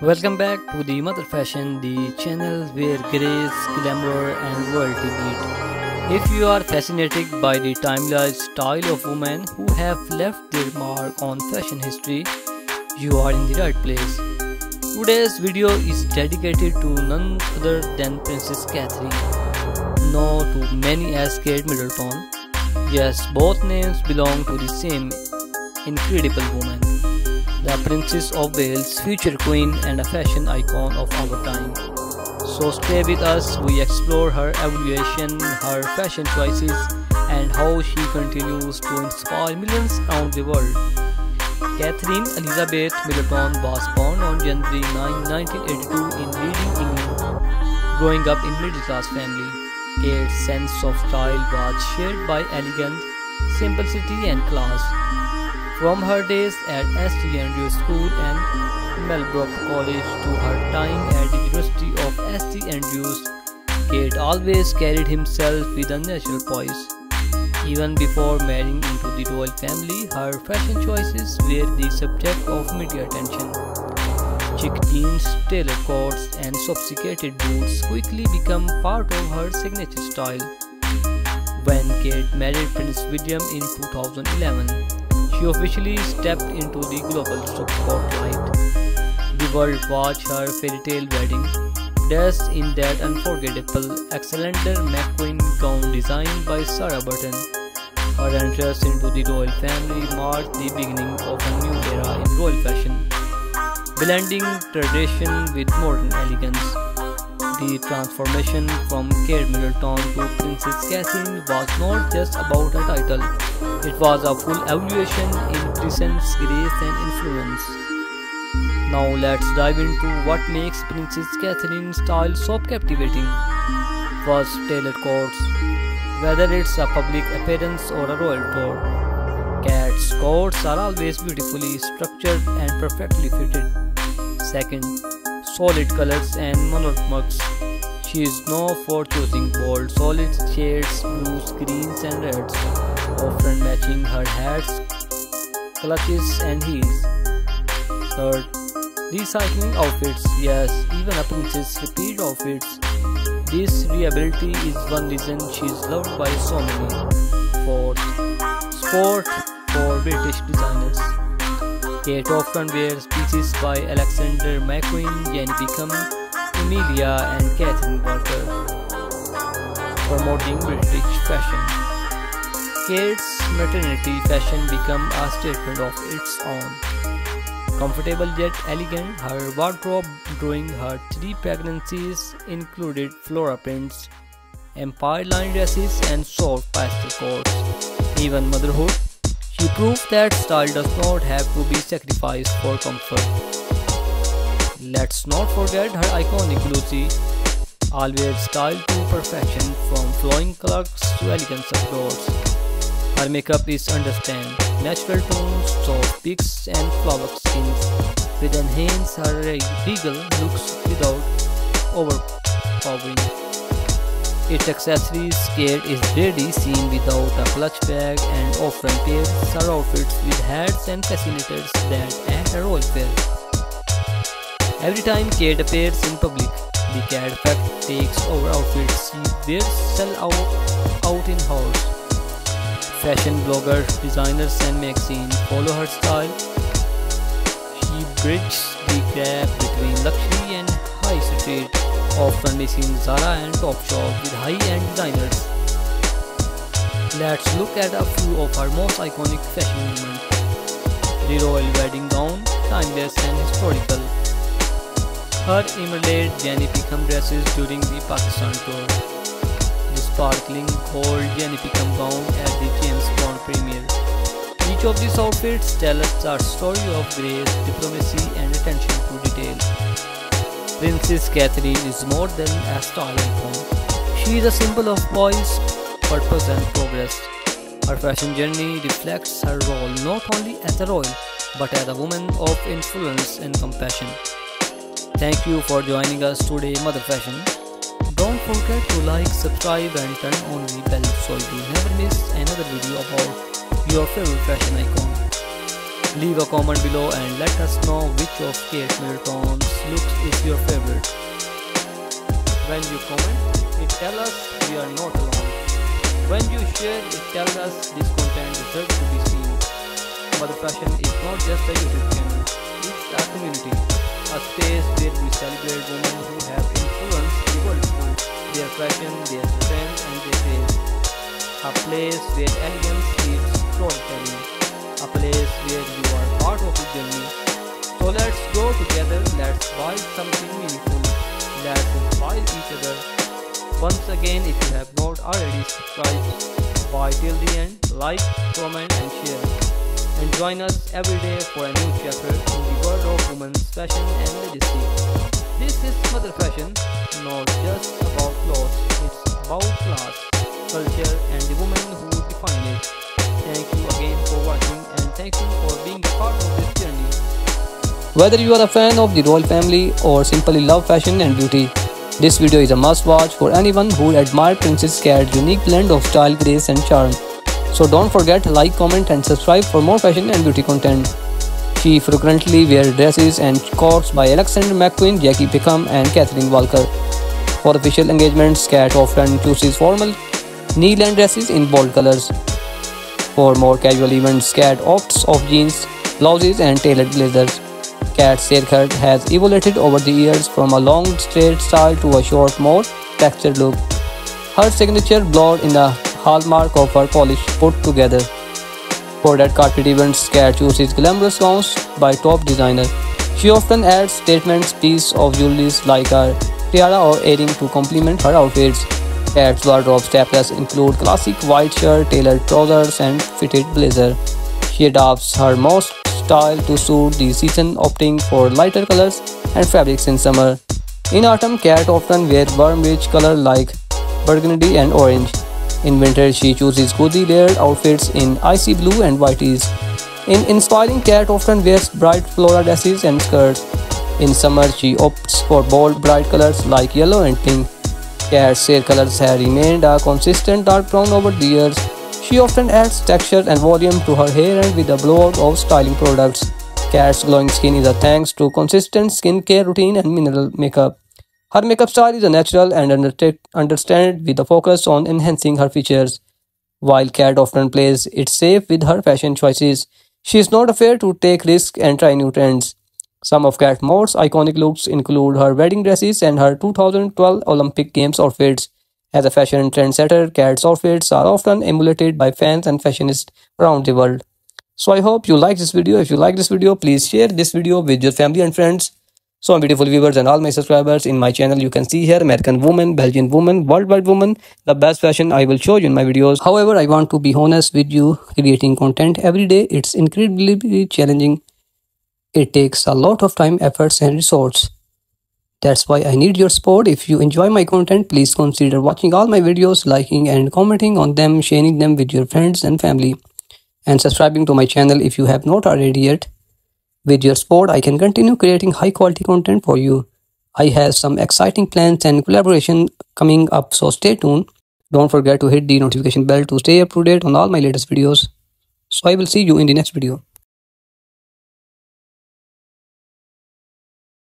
Welcome back to the Mother Fashion, the channel where grace, glamour and royalty meet. If you are fascinated by the timeless style of women who have left their mark on fashion history, you are in the right place. Today's video is dedicated to none other than Princess Catherine, known to many as Kate Middleton. Yes, both names belong to the same incredible woman, the Princess of Wales, future queen and a fashion icon of our time. So stay with us, we explore her evolution, her fashion choices and how she continues to inspire millions around the world. Catherine Elizabeth Middleton was born on January 9, 1982 in Reading, England. Growing up in middle-class family, Kate's sense of style was shared by elegance, simplicity and class. From her days at St Andrews School and Melbourne College to her time at the University of St Andrews, Kate always carried himself with a natural poise. Even before marrying into the royal family, her fashion choices were the subject of media attention. Chic jeans, tailored coats and sophisticated boots quickly became part of her signature style. When Kate married Prince William in 2011, she officially stepped into the global spotlight. The world watched her fairy tale wedding, dressed in that unforgettable Alexander McQueen gown designed by Sarah Burton. Her entrance into the royal family marked the beginning of a new era in royal fashion, blending tradition with modern elegance. The transformation from Kate Middleton to Princess Catherine was not just about a title, it was a full evolution in presence, grace and influence. Now let's dive into what makes Princess Catherine's style so captivating. First, tailored coats. Whether it's a public appearance or a royal tour, Kate's coats are always beautifully structured and perfectly fitted. Second, solid colors and monochromes. She is known for choosing bold, solid shades, blues, greens and reds, often matching her hats, clutches and heels. Third, recycling outfits. Yes, even a princess repeat outfits. This reliability is one reason she is loved by so many. Fourth, sport for British designers. Kate often wears pieces by Alexander McQueen, Jenny Beckham, Emilia and Catherine Walker, promoting British fashion. Kate's maternity fashion became a statement of its own. Comfortable yet elegant, her wardrobe during her 3 pregnancies included floral prints, empire-line dresses and soft pastel coats. Even motherhood, she proved that style does not have to be sacrificed for comfort. Let's not forget her iconic bluesy, always styled to perfection from flowing cloaks to elegance outdoors. Her makeup is understand natural tones, soft peaks and flower skins, which enhance her regal looks without overpowering. Its accessories, Kate is rarely seen without a clutch bag and often pairs her outfits with hats and fascinators that add a royal flair. Every time Kate appears in public, the cat effect takes over outfits she wears sell out in hours. Fashion bloggers, designers and magazines follow her style. She bridges the gap between luxury and high street, often mixing Zara and Topshop with high-end designers. Let's look at a few of her most iconic fashion moments. The royal wedding gown, timeless and historical. Her emerald Jenny Beckham dresses during the Pakistan tour. The sparkling gold Jenny Beckham gown at the James Bond premiere. Each of these outfits tells a story of grace, diplomacy and attention to detail. Princess Catherine is more than a style icon. She is a symbol of poise, purpose and progress. Her fashion journey reflects her role not only as a royal, but as a woman of influence and compassion. Thank you for joining us today, Mother Fashion. Don't forget to like, subscribe and turn on the bell so you never miss another video about your favorite fashion icon. Leave a comment below and let us know which of Kate Middleton's looks is your favorite. When you comment, it tells us we are not alone. When you share, it tells us this content deserves to be seen. Mother Fashion is not just a YouTube channel, it's a community, a space where we celebrate women who have influenced the world through their fashion, their strength and their grace. A place where elegance meets storytelling, a place where you are part of the journey. So let's go together, let's buy something meaningful, let's inspire each other. Once again, if you have not already subscribed, buy till the end, like, comment and share. And join us every day for a new chapter in the world of women's fashion and legacy. This is Mother Fashion, not just about clothes, it's about class, culture and the women who define it. Thank you again for watching and thank you for being a part of this journey. Whether you are a fan of the royal family or simply love fashion and beauty, this video is a must watch for anyone who admires Princess Kate's unique blend of style, grace and charm. So don't forget to like, comment and subscribe for more fashion and beauty content. She frequently wears dresses and coats by Alexander McQueen, Jackie Pickham and Catherine Walker. For official engagements, Kate often chooses formal knee-length dresses in bold colors. For more casual events, Kate opts of jeans, blouses and tailored blazers. Kate's haircut has evolved over the years from a long straight style to a short, more textured look. Her signature blonde in the hallmark of her polish put together. For red carpet events, Kate chooses glamorous gowns by top designer. She often adds statement pieces of jewelry like a tiara or earring to complement her outfits. Kate's wardrobe staples include classic white shirt, tailored trousers and fitted blazer. She adapts her most style to suit the season, opting for lighter colors and fabrics in summer. In autumn, Kate often wears warm rich colors like burgundy and orange. In winter, she chooses cozy layered outfits in icy blue and white tees. In inspiring, Kate often wears bright floral dresses and skirts. In summer, she opts for bold, bright colors like yellow and pink. Kate's hair colors have remained a consistent dark brown over the years. She often adds texture and volume to her hair and with a blowout of styling products. Kate's glowing skin is a thanks to consistent skincare routine and mineral makeup. Her makeup style is a natural and understated with a focus on enhancing her features. While Kate often plays it safe with her fashion choices, she is not afraid to take risks and try new trends. Some of Kate's most iconic looks include her wedding dresses and her 2012 Olympic Games outfits. As a fashion trendsetter, Kate's outfits are often emulated by fans and fashionists around the world. So I hope you like this video. If you like this video, please share this video with your family and friends. So my beautiful viewers and all my subscribers in my channel, you can see here American woman, Belgian woman, worldwide woman, the best fashion I will show you in my videos. However, I want to be honest with you, creating content every day, it's incredibly challenging. It takes a lot of time, efforts and resources. That's why I need your support. If you enjoy my content, please consider watching all my videos, liking and commenting on them, sharing them with your friends and family, and subscribing to my channel if you have not already yet. With your support, I can continue creating high quality content for you. I have some exciting plans and collaboration coming up, so stay tuned. Don't forget to hit the notification bell to stay up to date on all my latest videos. So I will see you in the next video.